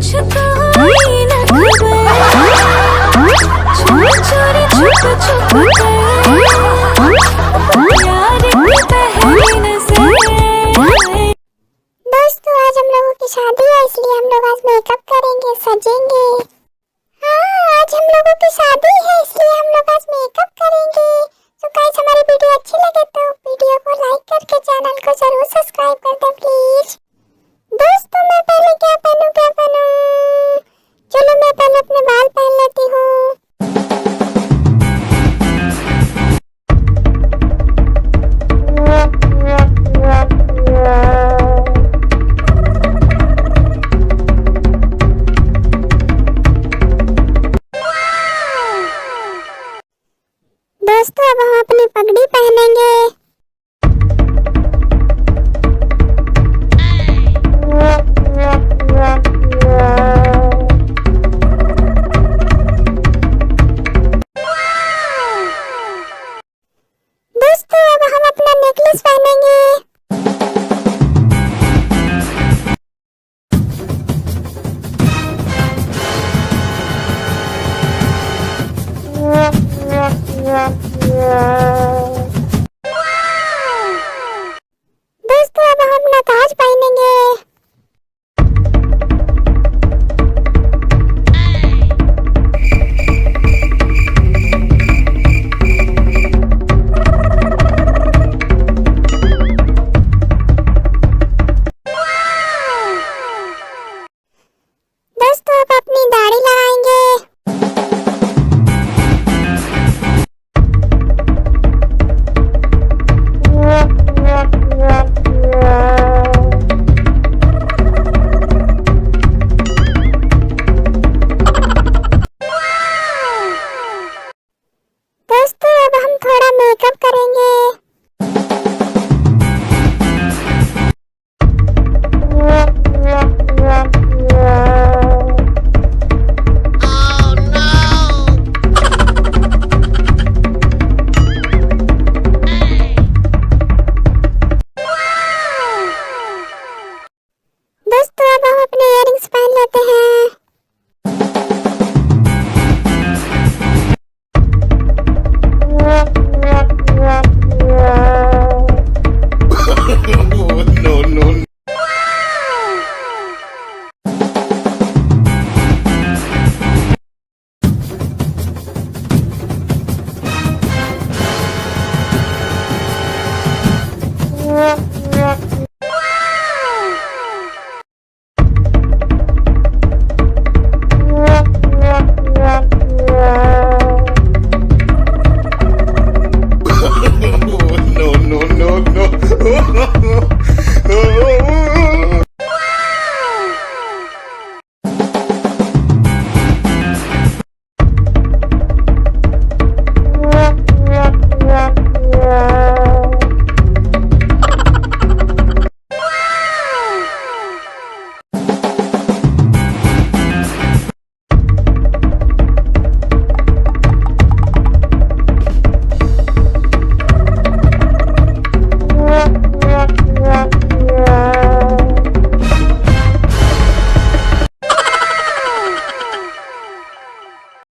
मुझको ही न खबर, चोरी चोरी छुप छुप प्यार की पहली नजर। दोस्तों आज हम लोगों की शादी है, इसलिए हम लोग आज मेकअप करेंगे, सजेंगे। हाँ आज हम लोगों की शादी है, इसलिए हम लोग आज मेकअप करेंगे। तो गाइस हमारी वीडियो अच्छी लगे तो वीडियो को लाइक करके चैनल को जरूर सब्सक्राइब कर दें प्लीज। दोस्तों मैं पहले क्या पहनूं? चलो मैं पहले अपने बाल पहन लेती हूँ। दोस्तों अब हम अपनी पगड़ी पहनेंगे। दोस्तों अब हम अपना नेकलेस पहनेंगे। Yeah.